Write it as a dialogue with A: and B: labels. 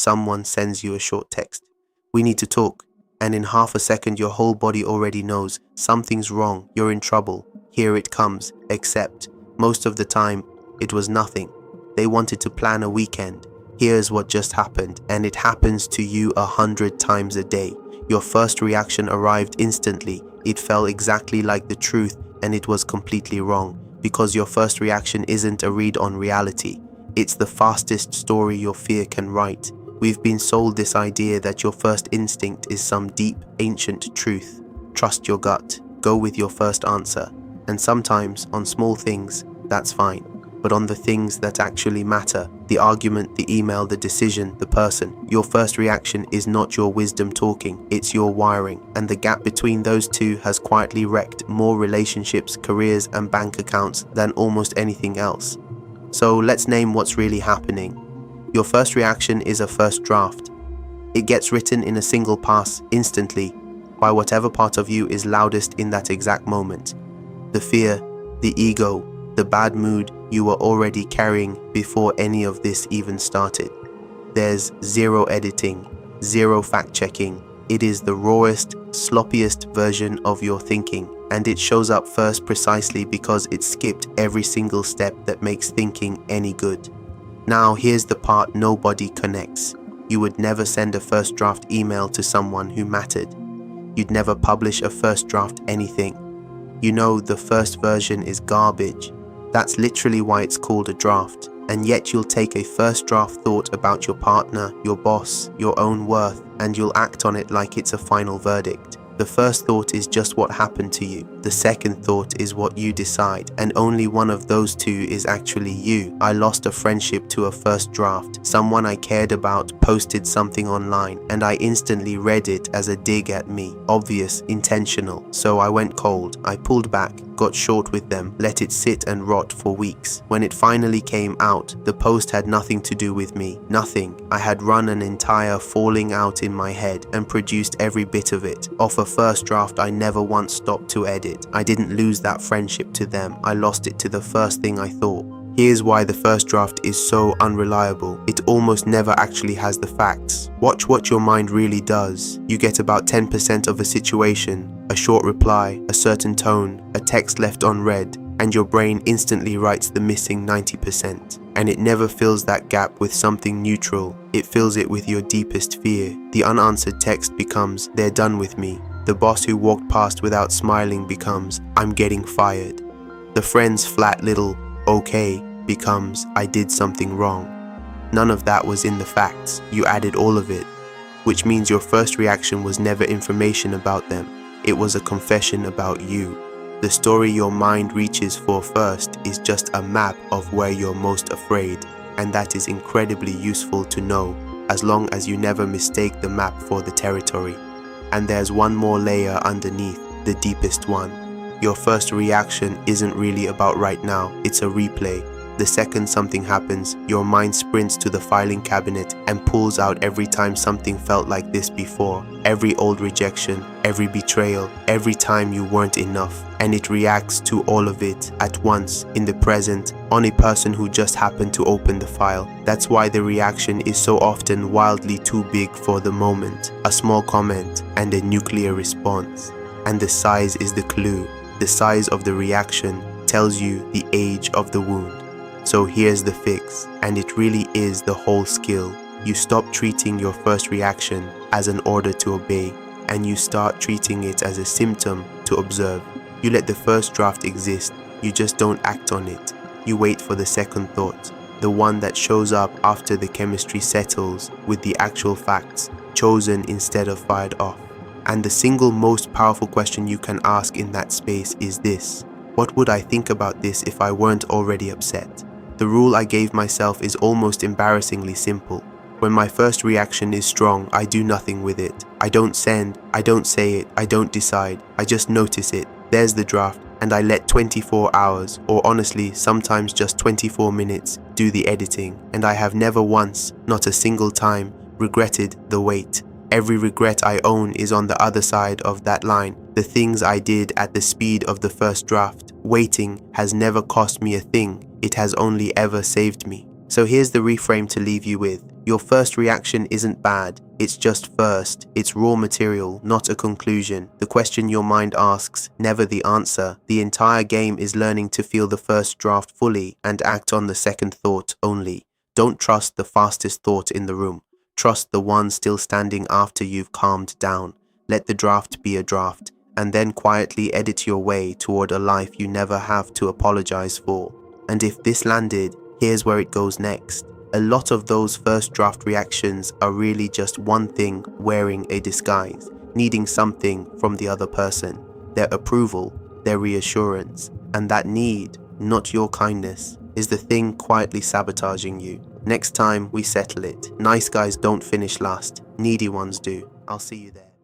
A: someone sends you a short text. We need to talk. And in half a second, your whole body already knows something's wrong, you're in trouble. Here it comes, except most of the time, it was nothing. They wanted to plan a weekend. Here's what just happened, and it happens to you 100 times a day. Your first reaction arrived instantly. It felt exactly like the truth, and it was completely wrong, because your first reaction isn't a read on reality. It's the fastest story your fear can write. We've been sold this idea that your first instinct is some deep, ancient truth. Trust your gut. Go with your first answer. And sometimes, on small things, that's fine. But on the things that actually matter, the argument, the email, the decision, the person, your first reaction is not your wisdom talking, it's your wiring. And the gap between those two has quietly wrecked more relationships, careers, and bank accounts than almost anything else. So let's name what's really happening. Your first reaction is a first draft. It gets written in a single pass, instantly, by whatever part of you is loudest in that exact moment. The fear, the ego, the bad mood you were already carrying before any of this even started. There's zero editing, zero fact-checking. It is the rawest, sloppiest version of your thinking, and it shows up first precisely because it skipped every single step that makes thinking any good. Now here's the part nobody connects. You would never send a first draft email to someone who mattered. You'd never publish a first draft anything. You know the first version is garbage. That's literally why it's called a draft. And yet you'll take a first draft thought about your partner, your boss, your own worth, and you'll act on it like it's a final verdict. The first thought is just what happened to you. The second thought is what you decide, and only one of those two is actually you. I lost a friendship to a first draft. Someone I cared about posted something online, and I instantly read it as a dig at me. Obvious, intentional. So I went cold. I pulled back, got short with them, let it sit and rot for weeks. When it finally came out, the post had nothing to do with me. Nothing. I had run an entire falling out in my head and produced every bit of it. Off a first draft I never once stopped to edit. I didn't lose that friendship to them. I lost it to the first thing I thought. Here's why the first draft is so unreliable. It almost never actually has the facts. Watch what your mind really does. You get about 10% of a situation, a short reply, a certain tone, a text left unread, and your brain instantly writes the missing 90%. And it never fills that gap with something neutral. It fills it with your deepest fear. The unanswered text becomes, "They're done with me." The boss who walked past without smiling becomes, "I'm getting fired." The friend's flat little "okay" becomes, "I did something wrong." None of that was in the facts. You added all of it, which means your first reaction was never information about them. It was a confession about you. The story your mind reaches for first is just a map of where you're most afraid, and that is incredibly useful to know, as long as you never mistake the map for the territory. And there's one more layer underneath, the deepest one. Your first reaction isn't really about right now, it's a replay. The second something happens, your mind sprints to the filing cabinet and pulls out every time something felt like this before. Every old rejection, every betrayal, every time you weren't enough. And it reacts to all of it at once, in the present, on a person who just happened to open the file. That's why the reaction is so often wildly too big for the moment. A small comment and a nuclear response. And the size is the clue. The size of the reaction tells you the age of the wound. So here's the fix, and it really is the whole skill. You stop treating your first reaction as an order to obey, and you start treating it as a symptom to observe. You let the first draft exist, you just don't act on it. You wait for the second thought, the one that shows up after the chemistry settles with the actual facts, chosen instead of fired off. And the single most powerful question you can ask in that space is this: what would I think about this if I weren't already upset? The rule I gave myself is almost embarrassingly simple. When my first reaction is strong, I do nothing with it. I don't send, I don't say it, I don't decide. I just notice it. There's the draft, and I let 24 hours, or honestly, sometimes just 24 minutes, do the editing. And I have never once, not a single time, regretted the wait. Every regret I own is on the other side of that line. The things I did at the speed of the first draft. Waiting has never cost me a thing. It has only ever saved me. So here's the reframe to leave you with. Your first reaction isn't bad, it's just first. It's raw material, not a conclusion. The question your mind asks, never the answer. The entire game is learning to feel the first draft fully and act on the second thought only. Don't trust the fastest thought in the room. Trust the one still standing after you've calmed down. Let the draft be a draft, and then quietly edit your way toward a life you never have to apologize for. And if this landed, here's where it goes next. A lot of those first draft reactions are really just one thing wearing a disguise, needing something from the other person, their approval, their reassurance, and that need, not your kindness, is the thing quietly sabotaging you. Next time we settle it, nice guys don't finish last, needy ones do. I'll see you there.